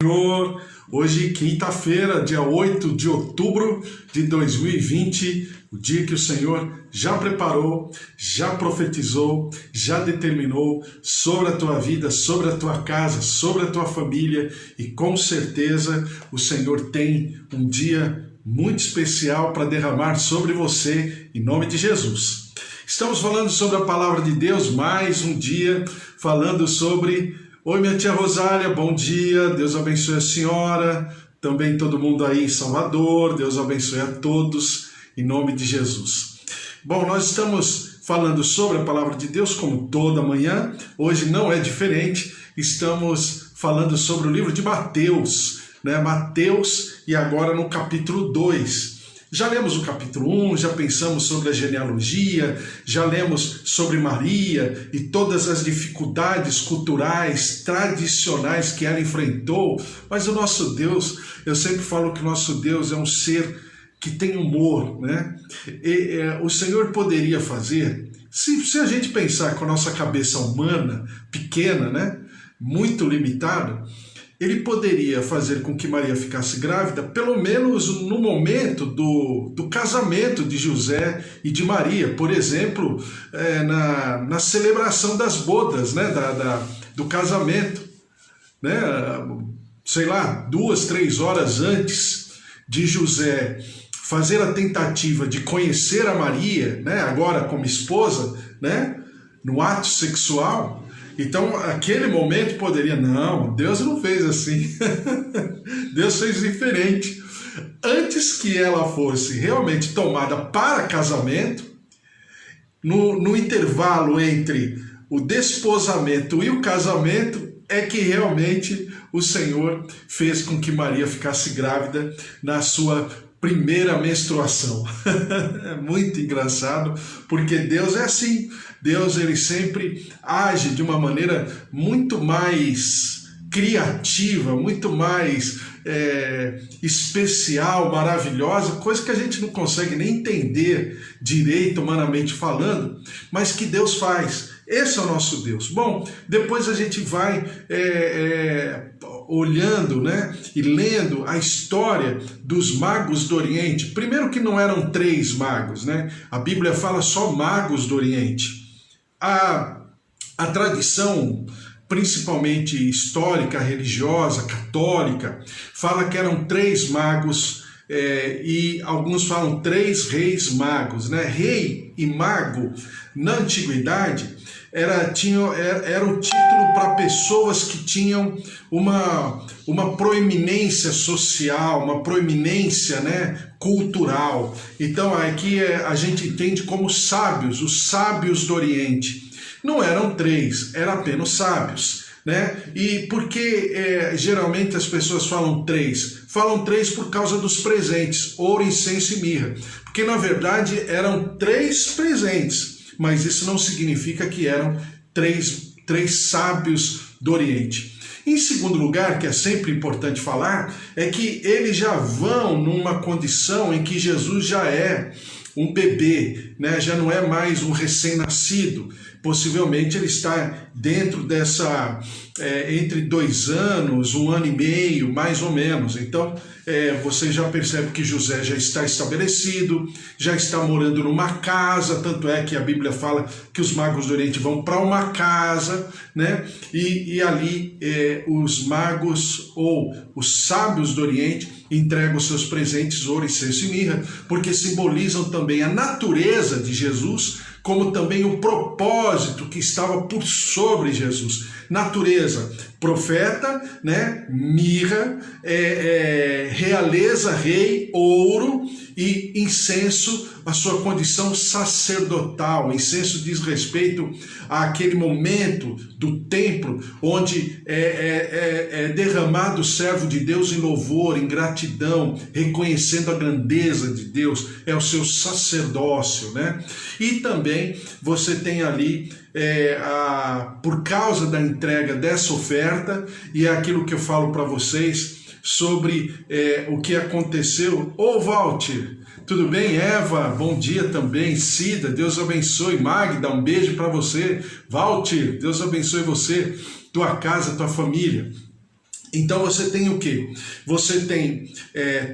Senhor, hoje quinta-feira, dia 8 de outubro de 2020, o dia que o Senhor já preparou, já profetizou, já determinou sobre a tua vida, sobre a tua casa, sobre a tua família, e com certeza o Senhor tem um dia muito especial para derramar sobre você, em nome de Jesus. Estamos falando sobre a palavra de Deus, mais um dia falando sobre... Oi, minha tia Rosália, bom dia, Deus abençoe a senhora, também todo mundo aí em Salvador, Deus abençoe a todos, em nome de Jesus. Bom, nós estamos falando sobre a palavra de Deus como toda manhã, hoje não é diferente, estamos falando sobre o livro de Mateus, né? Mateus, e agora no capítulo 2. Já lemos o capítulo 1, já pensamos sobre a genealogia, já lemos sobre Maria e todas as dificuldades culturais, tradicionais que ela enfrentou, mas o nosso Deus, eu sempre falo que o nosso Deus é um ser que tem humor, né? O Senhor poderia fazer, se a gente pensar com a nossa cabeça humana, pequena, né? Muito limitada, ele poderia fazer com que Maria ficasse grávida, pelo menos no momento do casamento de José e de Maria. Por exemplo, na celebração das bodas, né, do casamento. Né, sei lá, 2, 3 horas antes de José fazer a tentativa de conhecer a Maria, né, agora como esposa, né, no ato sexual. Então, aquele momento poderia... Não, Deus não fez assim. Deus fez diferente. Antes que ela fosse realmente tomada para casamento, no intervalo entre o desposamento e o casamento, é que realmente o Senhor fez com que Maria ficasse grávida na sua primeira menstruação. É muito engraçado, porque Deus é assim. Deus, ele sempre age de uma maneira muito mais criativa, muito mais especial, maravilhosa, coisa que a gente não consegue nem entender direito, humanamente falando, mas que Deus faz. Esse é o nosso Deus. Bom, depois a gente vai olhando, né, e lendo a história dos magos do Oriente. Primeiro que não eram 3 magos, né? A Bíblia fala só magos do Oriente. A tradição, principalmente histórica, religiosa, católica, fala que eram 3 magos, e alguns falam 3 reis magos, né? Rei e mago, na antiguidade, era o título para pessoas que tinham uma proeminência social, uma proeminência, né, cultural. Então aqui a gente entende como sábios, os sábios do Oriente. Não eram 3, eram apenas sábios, né? E por que geralmente as pessoas falam 3? Falam 3 por causa dos presentes, ouro, incenso e mirra. Porque na verdade eram 3 presentes. Mas isso não significa que eram 3 sábios do Oriente. Em segundo lugar, que é sempre importante falar, é que eles já vão numa condição em que Jesus já é um bebê, né? Já não é mais um recém-nascido. Possivelmente ele está dentro dessa, entre 2 anos, 1 ano e meio, mais ou menos. Então, você já percebe que José já está estabelecido, já está morando numa casa, tanto é que a Bíblia fala que os magos do Oriente vão para uma casa, né? E ali os magos ou os sábios do Oriente entregam seus presentes, ouro, incenso e mirra, porque simbolizam também a natureza de Jesus, como também o propósito que estava por sobre Jesus. Natureza, profeta, né? Mirra, realeza, rei, ouro, e incenso, a sua condição sacerdotal. Incenso diz respeito àquele momento do templo onde é derramado o servo de Deus em louvor, em gratidão, reconhecendo a grandeza de Deus, é o seu sacerdócio, né? E também você tem ali, por causa da entrega dessa oferta, e é aquilo que eu falo para vocês, sobre o que aconteceu. Ô Walter, tudo bem? Eva, bom dia também. Cida, Deus abençoe. Magda, um beijo para você. Walter, Deus abençoe você, tua casa, tua família. Então você tem o quê? Você tem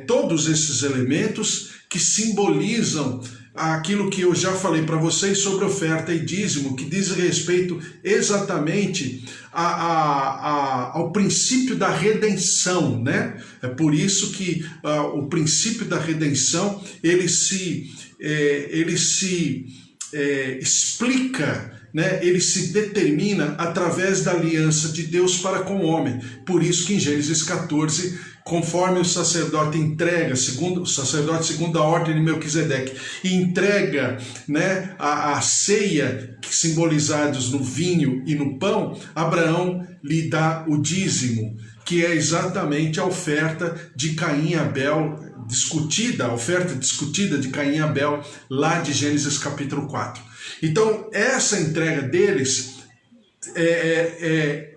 todos esses elementos que simbolizam aquilo que eu já falei para vocês sobre oferta e dízimo, que diz respeito exatamente ao princípio da redenção, né? É por isso que o princípio da redenção ele se explica, né? Ele se determina através da aliança de Deus para com o homem. Por isso que em Gênesis 14, conforme o sacerdote entrega, segundo a ordem de Melquisedeque, entrega, né, a ceia simbolizados no vinho e no pão, Abraão lhe dá o dízimo, que é exatamente a oferta de Caim e Abel, a oferta discutida de Caim e Abel, lá de Gênesis capítulo 4. Então, essa entrega deles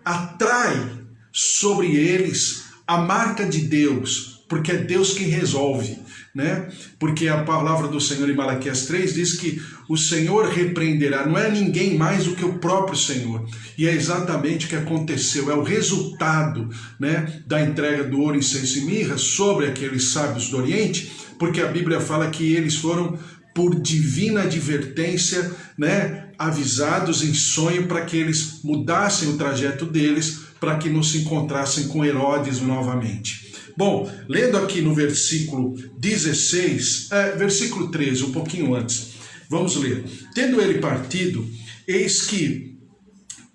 atrai sobre eles a marca de Deus, porque é Deus quem resolve, né? Porque a palavra do Senhor em Malaquias 3 diz que o Senhor repreenderá, não é ninguém mais do que o próprio Senhor. E é exatamente o que aconteceu, é o resultado, né, da entrega do ouro, incenso e mirra sobre aqueles sábios do Oriente, porque a Bíblia fala que eles foram por divina advertência, né, avisados em sonho para que eles mudassem o trajeto deles, para que não se encontrassem com Herodes novamente. Bom, lendo aqui no versículo 16, versículo 13, um pouquinho antes, vamos ler. Tendo ele partido,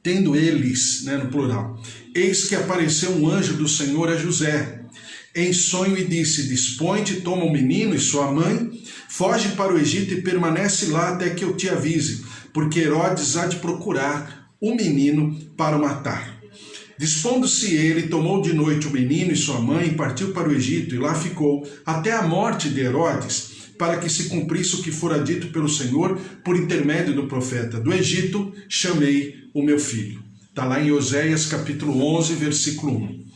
tendo eles, né, no plural, eis que apareceu um anjo do Senhor a José, em sonho, e disse: dispõe-te, toma o menino e sua mãe, foge para o Egito e permanece lá até que eu te avise, porque Herodes há de procurar o menino para o matar. Dispondo-se ele, tomou de noite o menino e sua mãe e partiu para o Egito, e lá ficou até a morte de Herodes, para que se cumprisse o que fora dito pelo Senhor por intermédio do profeta: do Egito chamei o meu filho. Está lá em Oséias capítulo 11, versículo 1.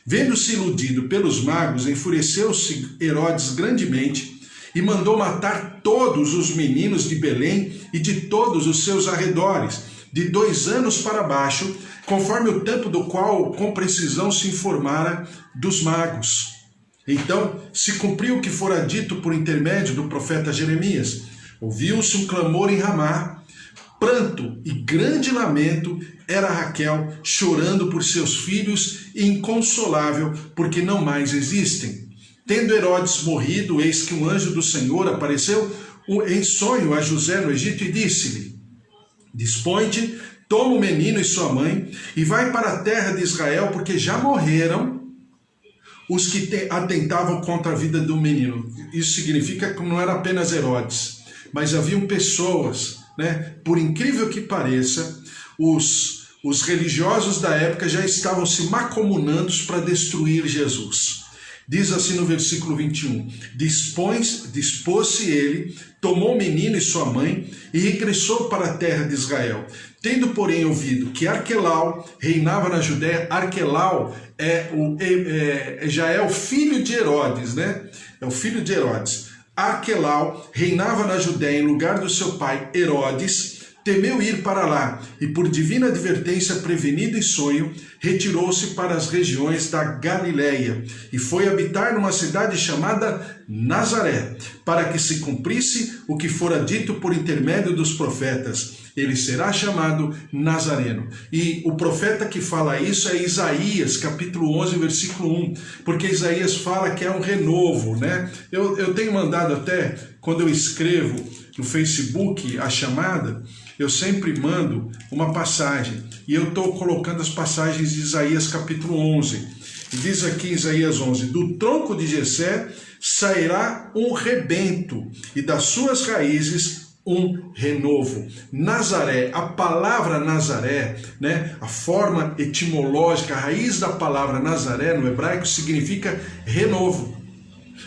Vendo-se iludido pelos magos, enfureceu-se Herodes grandemente e mandou matar todos os meninos de Belém e de todos os seus arredores, de 2 anos para baixo, conforme o tempo do qual com precisão se informara dos magos. Então se cumpriu o que fora dito por intermédio do profeta Jeremias. Ouviu-se um clamor em Ramá, pranto e grande lamento, era Raquel chorando por seus filhos e inconsolável, porque não mais existem. Tendo Herodes morrido, eis que um anjo do Senhor apareceu em sonho a José no Egito e disse-lhe: dispõe-te, toma o menino e sua mãe e vai para a terra de Israel, porque já morreram os que atentavam contra a vida do menino. Isso significa que não era apenas Herodes, mas haviam pessoas, né? Por incrível que pareça, os religiosos da época já estavam se macomunando para destruir Jesus. Diz assim no versículo 21, dispôs-se ele, tomou o menino e sua mãe e regressou para a terra de Israel. Tendo, porém, ouvido que Arquelau reinava na Judéia, Arquelau já é o filho de Herodes, né? É o filho de Herodes. Arquelau reinava na Judéia em lugar do seu pai Herodes, temeu ir para lá e, por divina advertência, prevenido em sonho, retirou-se para as regiões da Galileia e foi habitar numa cidade chamada Nazaré, para que se cumprisse o que fora dito por intermédio dos profetas: ele será chamado Nazareno. E o profeta que fala isso é Isaías, capítulo 11, versículo 1, porque Isaías fala que é um renovo, né? Eu tenho mandado até, quando eu escrevo no Facebook a chamada, eu sempre mando uma passagem, e eu estou colocando as passagens de Isaías capítulo 11. E diz aqui em Isaías 11, do tronco de Jessé sairá um rebento, e das suas raízes um renovo. Nazaré, a palavra Nazaré, né, a forma etimológica, a raiz da palavra Nazaré no hebraico significa renovo.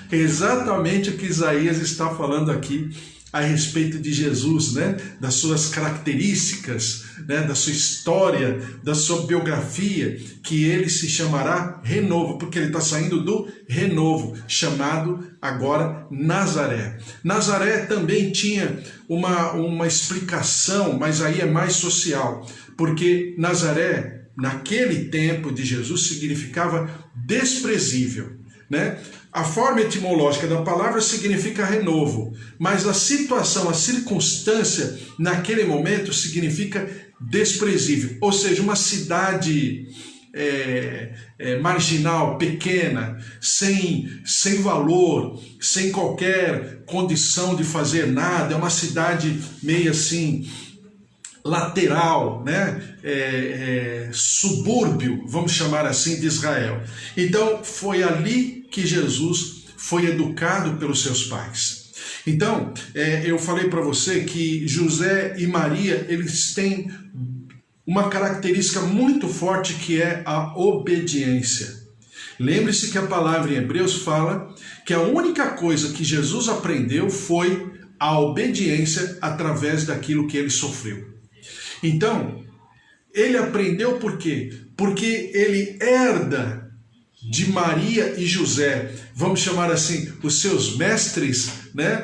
É exatamente o que Isaías está falando aqui a respeito de Jesus, né? Das suas características, né? Da sua história, da sua biografia, que ele se chamará renovo, porque ele está saindo do renovo, chamado agora Nazaré. Nazaré também tinha uma explicação, mas aí é mais social, porque Nazaré naquele tempo de Jesus, significava desprezível, né? A forma etimológica da palavra significa renovo, mas a situação, a circunstância naquele momento significa desprezível, ou seja, uma cidade marginal, pequena, sem valor, sem qualquer condição de fazer nada, é uma cidade meio assim lateral, né? Subúrbio, vamos chamar assim, de Israel. Então foi ali que Jesus foi educado pelos seus pais. Então, eu falei para você que José e Maria, eles têm uma característica muito forte, que é a obediência. Lembre-se que a palavra em Hebreus fala que a única coisa que Jesus aprendeu foi a obediência através daquilo que ele sofreu. Então, ele aprendeu por quê? Porque ele herda de Maria e José, vamos chamar assim, os seus mestres, né?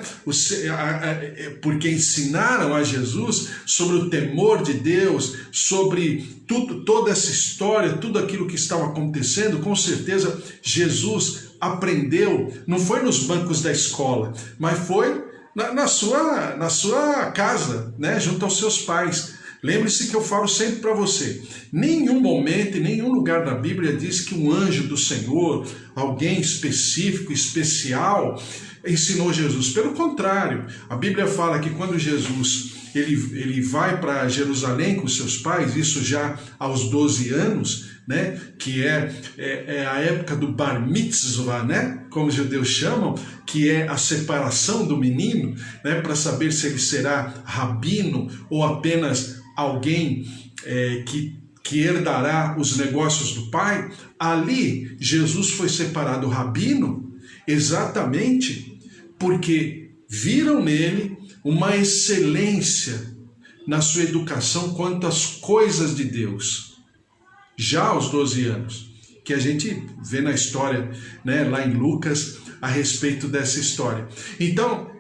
Porque ensinaram a Jesus sobre o temor de Deus, sobre toda essa história, tudo aquilo que estava acontecendo. Com certeza Jesus aprendeu, não foi nos bancos da escola, mas foi na sua casa, né? Junto aos seus pais. Lembre-se que eu falo sempre para você, nenhum momento, em nenhum lugar da Bíblia diz que um anjo do Senhor, alguém específico, especial, ensinou Jesus. Pelo contrário, a Bíblia fala que quando Jesus ele vai para Jerusalém com seus pais, isso já aos 12 anos, né, que é a época do bar mitzvah, né, como os judeus chamam, que é a separação do menino, né, para saber se ele será rabino ou apenas alguém que herdará os negócios do pai. Ali Jesus foi separado rabino exatamente porque viram nele uma excelência na sua educação quanto às coisas de Deus, já aos 12 anos, que a gente vê na história, né, lá em Lucas, a respeito dessa história. Então,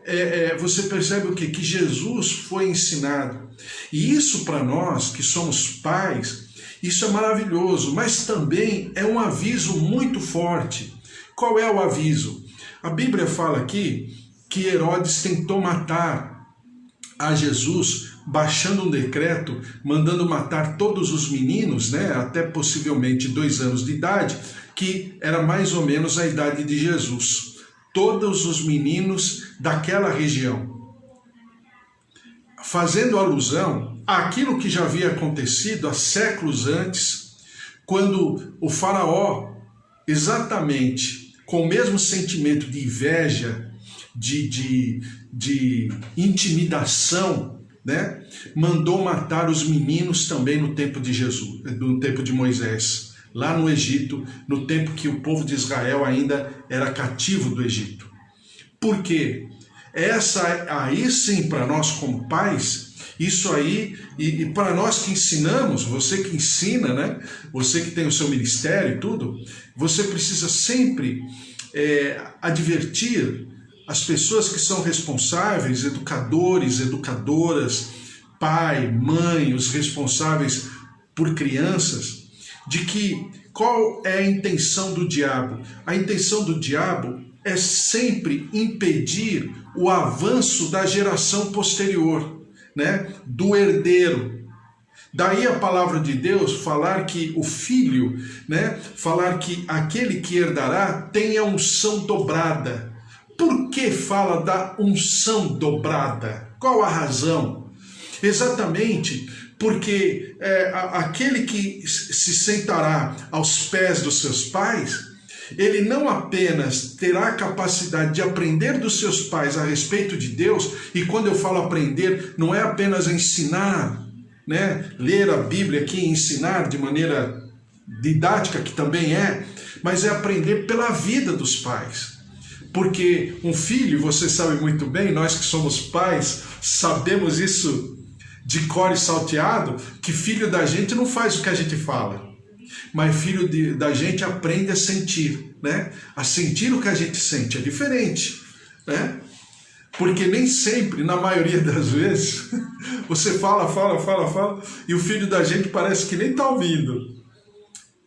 você percebe o quê? Que Jesus foi ensinado. E isso para nós, que somos pais, isso é maravilhoso, mas também é um aviso muito forte. Qual é o aviso? A Bíblia fala aqui que Herodes tentou matar a Jesus, baixando um decreto, mandando matar todos os meninos, né, até possivelmente 2 anos de idade, que era mais ou menos a idade de Jesus. Todos os meninos daquela região. Fazendo alusão àquilo que já havia acontecido há séculos antes, quando o faraó, exatamente com o mesmo sentimento de inveja, de intimidação, né, mandou matar os meninos também no tempo de Jesus, no tempo de Moisés, lá no Egito, no tempo que o povo de Israel ainda era cativo do Egito. Por quê? Aí sim, para nós como pais, isso aí, e para nós que ensinamos, você que ensina, né? Você que tem o seu ministério e tudo, você precisa sempre advertir as pessoas que são responsáveis, educadores, educadoras, pai, mãe, os responsáveis por crianças, de que qual é a intenção do diabo? A intenção do diabo é sempre impedir o avanço da geração posterior, né? Do herdeiro. Daí a palavra de Deus falar que o filho, né? Falar que aquele que herdará tem a unção dobrada. Por que fala da unção dobrada? Qual a razão? Exatamente porque aquele que se sentará aos pés dos seus pais, ele não apenas terá a capacidade de aprender dos seus pais a respeito de Deus, e quando eu falo aprender, não é apenas ensinar, né? Ler a Bíblia aqui e ensinar de maneira didática, que também mas é aprender pela vida dos pais. Porque um filho, você sabe muito bem, nós que somos pais, sabemos isso de cor e salteado, que filho da gente não faz o que a gente fala, mas filho da gente aprende a sentir, né? A sentir o que a gente sente, é diferente, né? Porque nem sempre, na maioria das vezes, você fala, e o filho da gente parece que nem está ouvindo,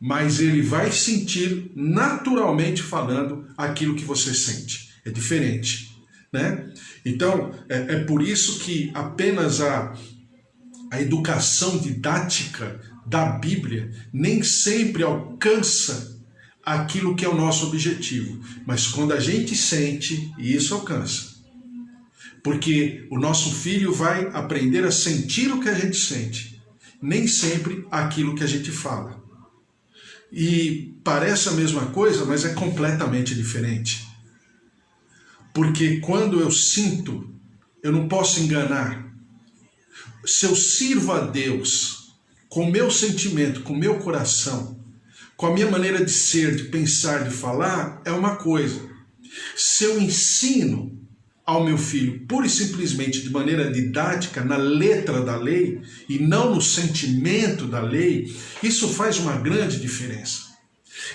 mas ele vai sentir naturalmente falando aquilo que você sente. É diferente, né? Então, é por isso que apenas a educação didática da Bíblia nem sempre alcança aquilo que é o nosso objetivo. Mas quando a gente sente, isso alcança. Porque o nosso filho vai aprender a sentir o que a gente sente, nem sempre aquilo que a gente fala. E parece a mesma coisa, mas é completamente diferente. Porque quando eu sinto, eu não posso enganar. Se eu sirvo a Deus com o meu sentimento, com o meu coração, com a minha maneira de ser, de pensar, de falar, é uma coisa. Se eu ensino ao meu filho, pura e simplesmente de maneira didática, na letra da lei, e não no sentimento da lei, isso faz uma grande diferença.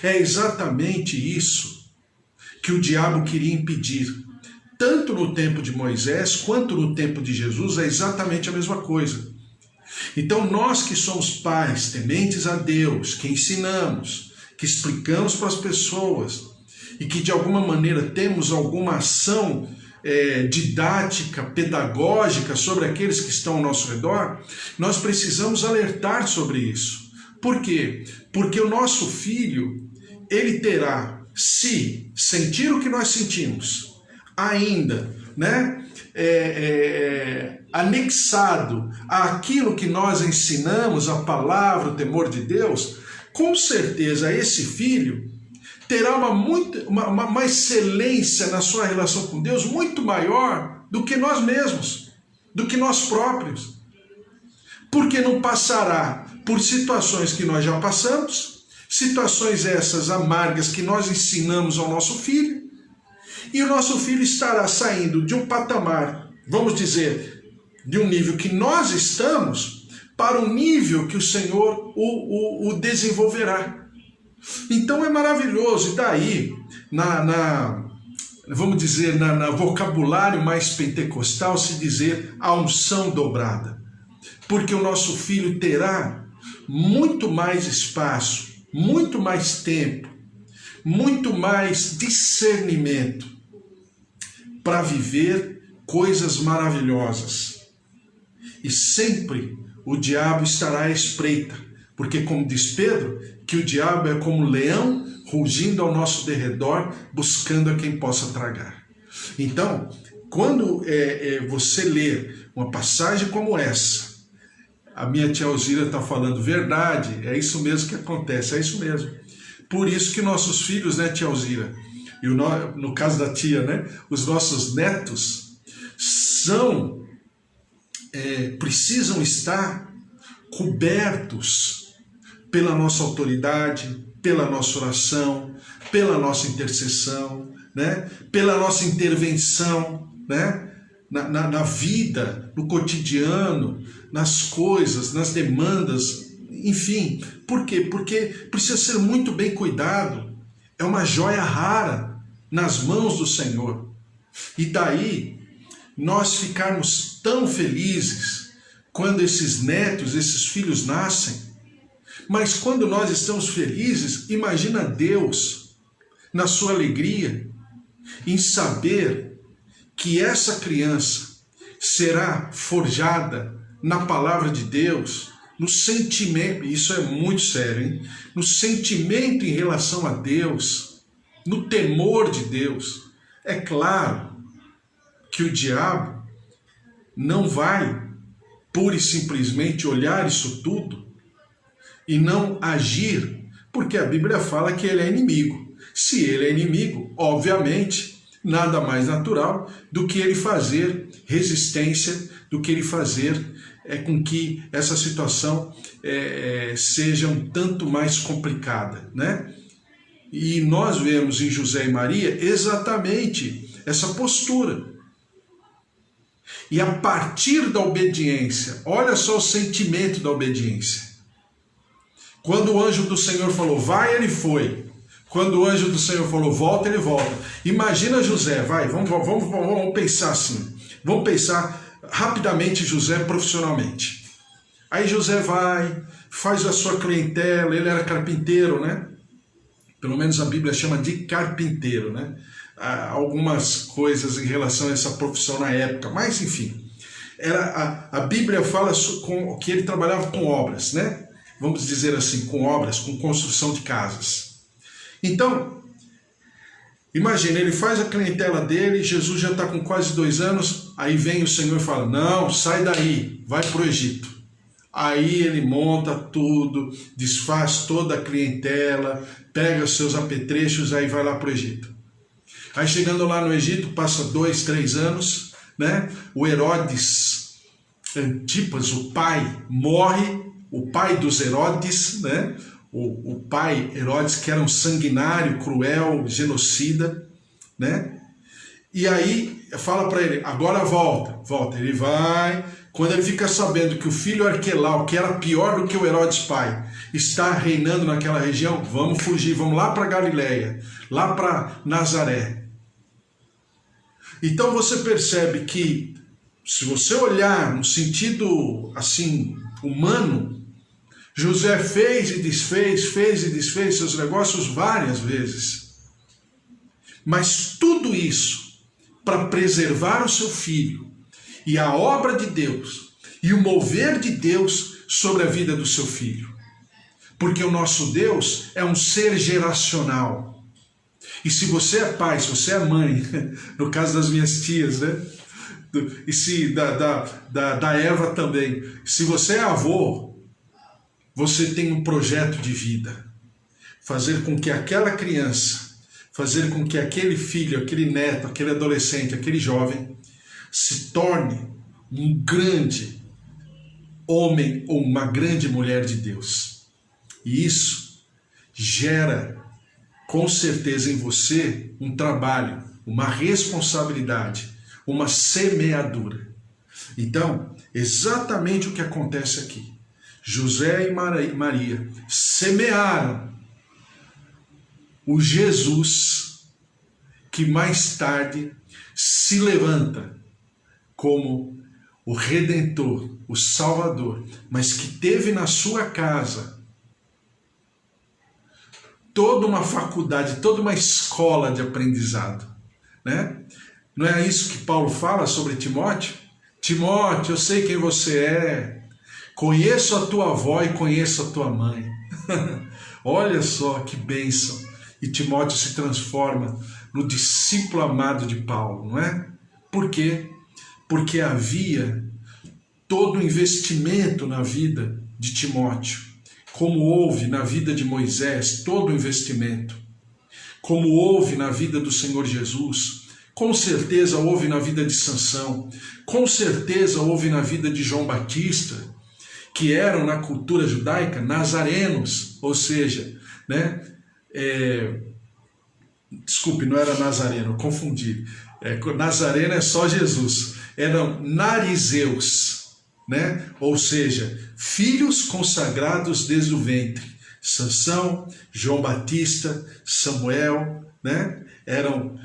É exatamente isso que o diabo queria impedir. Tanto no tempo de Moisés, quanto no tempo de Jesus, é exatamente a mesma coisa. Então nós que somos pais, tementes a Deus, que ensinamos, que explicamos para as pessoas, e que de alguma maneira temos alguma ação didática, pedagógica sobre aqueles que estão ao nosso redor, nós precisamos alertar sobre isso. Por quê? Porque o nosso filho, ele terá, se sentir o que nós sentimos, ainda, né, anexado àquilo que nós ensinamos, a palavra, o temor de Deus, com certeza esse filho terá uma excelência na sua relação com Deus muito maior do que nós mesmos, do que nós próprios. Porque não passará por situações que nós já passamos, situações essas amargas que nós ensinamos ao nosso filho, e o nosso filho estará saindo de um patamar, vamos dizer, de um nível que nós estamos, para um nível que o Senhor o desenvolverá. Então é maravilhoso, e daí, vamos dizer, na vocabulário mais pentecostal, se dizer a unção dobrada. Porque o nosso filho terá muito mais espaço, muito mais tempo, muito mais discernimento para viver coisas maravilhosas. E sempre o diabo estará à espreita, porque como diz Pedro, que o diabo é como um leão rugindo ao nosso derredor, buscando a quem possa tragar. Então, quando você lê uma passagem como essa, a minha tia Alzira está falando verdade, é isso mesmo que acontece, é isso mesmo. Por isso que nossos filhos, né, tia Alzira, e no caso da tia, né, os nossos netos, precisam estar cobertos pela nossa autoridade, pela nossa oração, pela nossa intercessão, né? Pela nossa intervenção, né? na vida, no cotidiano, nas coisas, nas demandas, enfim. Por quê? Porque precisa ser muito bem cuidado. É uma joia rara nas mãos do Senhor. E daí nós ficarmos tão felizes quando esses netos, esses filhos nascem. Mas quando nós estamos felizes, imagina Deus na sua alegria em saber que essa criança será forjada na palavra de Deus, no sentimento, isso é muito sério, hein? No sentimento em relação a Deus, no temor de Deus. É claro que o diabo não vai pura e simplesmente olhar isso tudo e não agir, porque a Bíblia fala que ele é inimigo. Se ele é inimigo, obviamente, nada mais natural do que ele fazer resistência, do que ele fazer com que essa situação seja um tanto mais complicada, né? E nós vemos em José e Maria exatamente essa postura. E a partir da obediência, olha só o sentimento da obediência. Quando o anjo do Senhor falou, vai, ele foi. Quando o anjo do Senhor falou, volta, ele volta. Imagina José, vamos pensar assim. Vamos pensar rapidamente José profissionalmente. Aí José vai, faz a sua clientela, ele era carpinteiro, né? Pelo menos a Bíblia chama de carpinteiro, né? Há algumas coisas em relação a essa profissão na época, mas enfim. A Bíblia fala que ele trabalhava com obras, né? Vamos dizer assim, com obras, com construção de casas. Então, imagina, ele faz a clientela dele, Jesus já está com quase 2 anos, aí vem o Senhor e fala, não, sai daí, vai para o Egito. Aí ele monta tudo, desfaz toda a clientela, pega os seus apetrechos, aí vai lá para o Egito. Aí chegando lá no Egito, passa 2, 3 anos, né? O Herodes Antipas, o pai, morre, o pai dos Herodes, né? O pai Herodes, que era um sanguinário, cruel, genocida, né? E aí fala para ele, agora volta. Ele vai, quando ele fica sabendo que o filho Arquelau, que era pior do que o Herodes pai, está reinando naquela região, vamos fugir, vamos lá para Galileia, lá para Nazaré. Então você percebe que, se você olhar no sentido assim humano, José fez e desfez seus negócios várias vezes. Mas tudo isso para preservar o seu filho e a obra de Deus e o mover de Deus sobre a vida do seu filho. Porque o nosso Deus é um ser geracional. E se você é pai, se você é mãe, no caso das minhas tias, né? E se da Eva também, se você é avô, você tem um projeto de vida. Fazer com que aquela criança, fazer com que aquele filho, aquele neto, aquele adolescente, aquele jovem, se torne um grande homem ou uma grande mulher de Deus. E isso gera, com certeza, em você um trabalho, uma responsabilidade, uma semeadura. Então, exatamente o que acontece aqui. José e Maria semearam o Jesus que mais tarde se levanta como o Redentor, o Salvador, mas que teve na sua casa toda uma faculdade, toda uma escola de aprendizado, né? Não é isso que Paulo fala sobre Timóteo? Timóteo, eu sei quem você é, conheço a tua avó e conheço a tua mãe. Olha só que bênção. E Timóteo se transforma no discípulo amado de Paulo, não é? Por quê? Porque havia todo o investimento na vida de Timóteo, como houve na vida de Moisés, todo o investimento, como houve na vida do Senhor Jesus, com certeza houve na vida de Sansão, com certeza houve na vida de João Batista, que eram na cultura judaica nazarenos, ou seja, né? Desculpe, não era nazareno, confundi. Nazareno é só Jesus. Eram narizeus, né? Ou seja, filhos consagrados desde o ventre. Sansão, João Batista, Samuel, né? Eram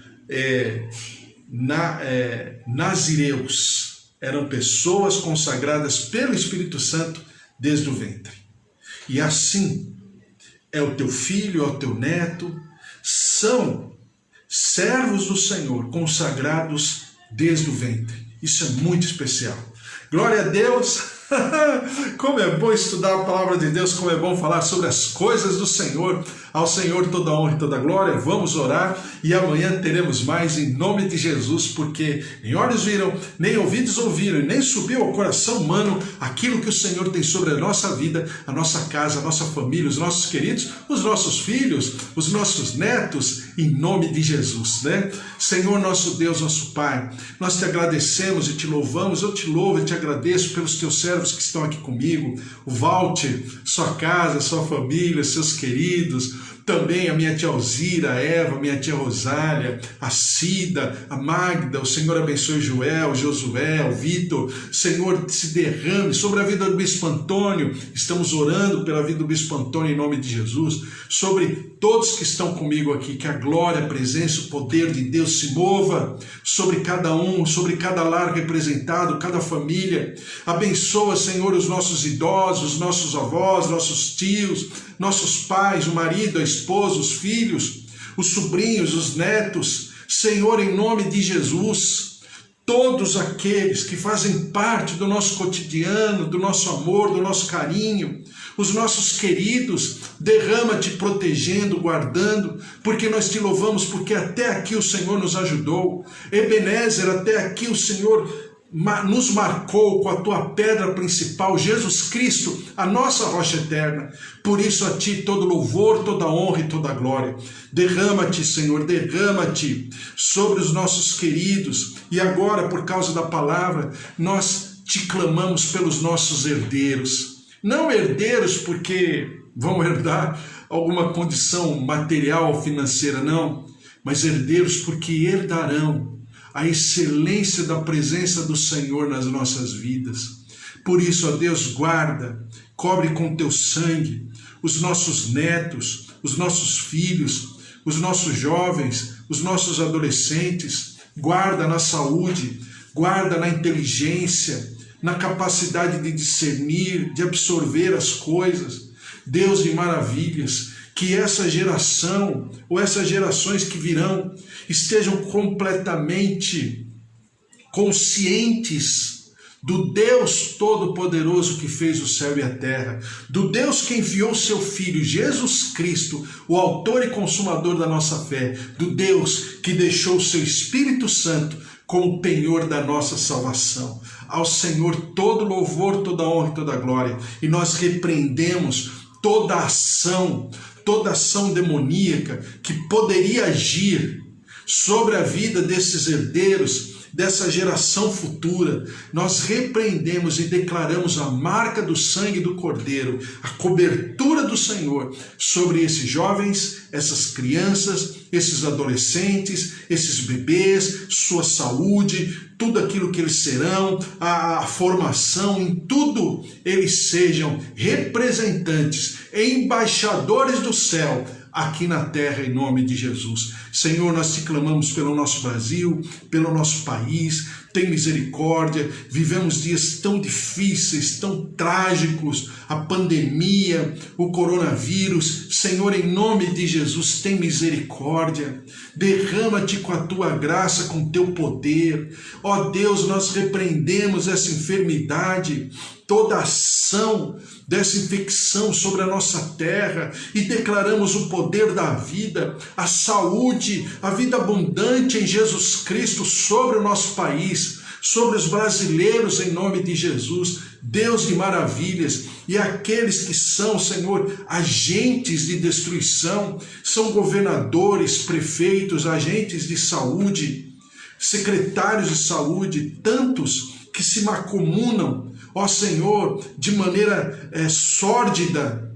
nazireus. Eram pessoas consagradas pelo Espírito Santo desde o ventre. E assim é o teu filho, é o teu neto, são servos do Senhor, consagrados desde o ventre. Isso é muito especial. Glória a Deus! Como é bom estudar a palavra de Deus, como é bom falar sobre as coisas do Senhor. Ao Senhor toda honra e toda glória. Vamos orar e amanhã teremos mais em nome de Jesus, porque nem olhos viram, nem ouvidos ouviram, e nem subiu ao coração humano aquilo que o Senhor tem sobre a nossa vida, a nossa casa, a nossa família, os nossos queridos, os nossos filhos, os nossos netos, em nome de Jesus, né? Senhor nosso Deus, nosso Pai, nós te agradecemos e te louvamos, eu te louvo e te agradeço pelos teus servos que estão aqui comigo, o Walter, sua casa, sua família, seus queridos, também a minha tia Alzira, a Eva, minha tia Rosália, a Cida, a Magda. O Senhor abençoe o Joel, o Josué, o Vitor. Senhor, se derrame sobre a vida do Bispo Antônio. Estamos orando pela vida do Bispo Antônio em nome de Jesus. Sobre todos que estão comigo aqui, que a glória, a presença, o poder de Deus se mova sobre cada um, sobre cada lar representado, cada família. Abençoa, Senhor, os nossos idosos, nossos avós, nossos tios, nossos pais, o marido, a esposa, os filhos, os sobrinhos, os netos. Senhor, em nome de Jesus, todos aqueles que fazem parte do nosso cotidiano, do nosso amor, do nosso carinho, os nossos queridos, derrama-te protegendo, guardando, porque nós te louvamos, porque até aqui o Senhor nos ajudou. Ebenezer, até aqui o Senhor nos marcou com a tua pedra principal, Jesus Cristo, a nossa rocha eterna. Por isso a ti todo louvor, toda honra e toda glória. Derrama-te, Senhor, derrama-te sobre os nossos queridos. E agora, por causa da palavra, nós te clamamos pelos nossos herdeiros. Não herdeiros porque vão herdar alguma condição material ou financeira, não, mas herdeiros porque herdarão a excelência da presença do Senhor nas nossas vidas. Por isso, ó Deus, guarda, cobre com teu sangue os nossos netos, os nossos filhos, os nossos jovens, os nossos adolescentes, guarda na saúde, guarda na inteligência, na capacidade de discernir, de absorver as coisas. Deus de maravilhas, que essa geração, ou essas gerações que virão, estejam completamente conscientes do Deus Todo-Poderoso que fez o céu e a terra, do Deus que enviou seu Filho, Jesus Cristo, o autor e consumador da nossa fé, do Deus que deixou o seu Espírito Santo como penhor da nossa salvação. Ao Senhor todo louvor, toda honra e toda glória. E nós repreendemos toda ação demoníaca que poderia agir sobre a vida desses herdeiros, dessa geração futura. Nós repreendemos e declaramos a marca do sangue do Cordeiro, a cobertura do Senhor sobre esses jovens, essas crianças, esses adolescentes, esses bebês, sua saúde, tudo aquilo que eles serão, a formação, em tudo eles sejam representantes, embaixadores do céu, aqui na terra, em nome de Jesus. Senhor, nós te clamamos pelo nosso Brasil, pelo nosso país, tem misericórdia. Vivemos dias tão difíceis, tão trágicos, a pandemia, o coronavírus. Senhor, em nome de Jesus, tem misericórdia. Derrama-te com a tua graça, com o teu poder. Ó Deus, nós repreendemos essa enfermidade, toda ação dessa infecção sobre a nossa terra e declaramos o poder da vida, a saúde, a vida abundante em Jesus Cristo sobre o nosso país, sobre os brasileiros em nome de Jesus. Deus de maravilhas, e aqueles que são, Senhor, agentes de destruição, são governadores, prefeitos, agentes de saúde, secretários de saúde, tantos que se macumunam, ó Senhor, de maneira sórdida,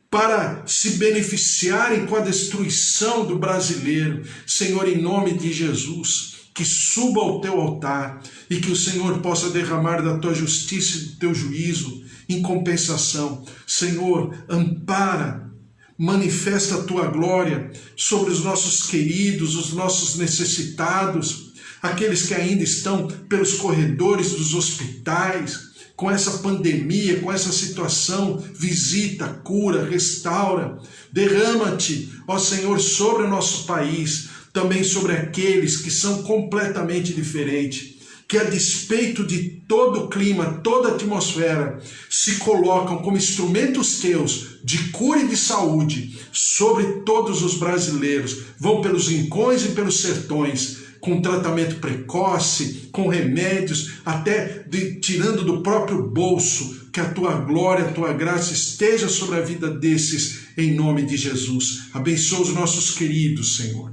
para se beneficiarem com a destruição do brasileiro. Senhor, em nome de Jesus, que suba ao teu altar e que o Senhor possa derramar da tua justiça e do teu juízo em compensação. Senhor, ampara, manifesta a tua glória sobre os nossos queridos, os nossos necessitados, aqueles que ainda estão pelos corredores dos hospitais, com essa pandemia, com essa situação. Visita, cura, restaura. Derrama-te, ó Senhor, sobre o nosso país, também sobre aqueles que são completamente diferentes, que a despeito de todo o clima, toda a atmosfera, se colocam como instrumentos teus de cura e de saúde sobre todos os brasileiros, vão pelos rincões e pelos sertões, com tratamento precoce, com remédios, até tirando do próprio bolso. Que a tua glória, a tua graça esteja sobre a vida desses, em nome de Jesus. Abençoa os nossos queridos, Senhor.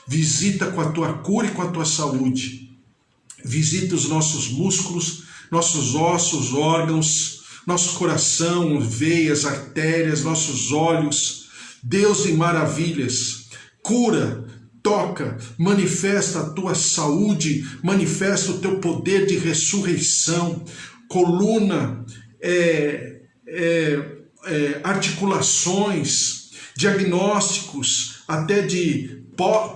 Visita com a tua cura e com a tua saúde. Visita os nossos músculos, nossos ossos, órgãos, nosso coração, veias, artérias, nossos olhos. Deus de maravilhas, cura, toca, manifesta a tua saúde, manifesta o teu poder de ressurreição, coluna, articulações, diagnósticos até de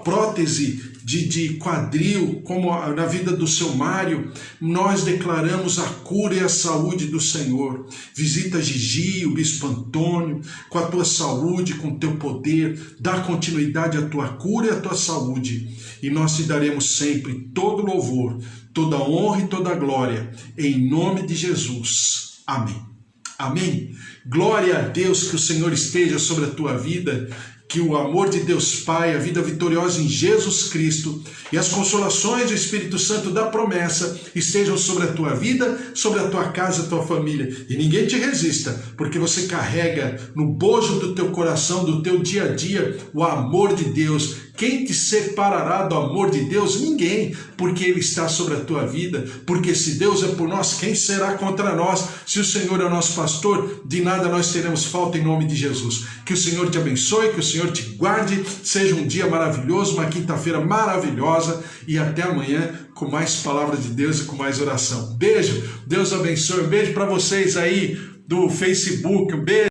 prótese de quadril, como na vida do seu Mário, nós declaramos a cura e a saúde do Senhor. Visita Gigi, o Bispo Antônio, com a tua saúde, com o teu poder, dá continuidade à tua cura e à tua saúde, e nós te daremos sempre todo louvor, toda honra e toda glória, em nome de Jesus. Amém. Amém. Glória a Deus, que o Senhor esteja sobre a tua vida, que o amor de Deus Pai, a vida vitoriosa em Jesus Cristo e as consolações do Espírito Santo da promessa estejam sobre a tua vida, sobre a tua casa, a tua família. E ninguém te resista, porque você carrega no bojo do teu coração, do teu dia a dia, o amor de Deus. Quem te separará do amor de Deus? Ninguém, porque Ele está sobre a tua vida. Porque se Deus é por nós, quem será contra nós? Se o Senhor é o nosso pastor, de nada nós teremos falta em nome de Jesus. Que o Senhor te abençoe, que o Senhor te guarde, seja um dia maravilhoso, uma quinta-feira maravilhosa, e até amanhã com mais palavra de Deus e com mais oração. Beijo, Deus abençoe, um beijo para vocês aí do Facebook, um beijo.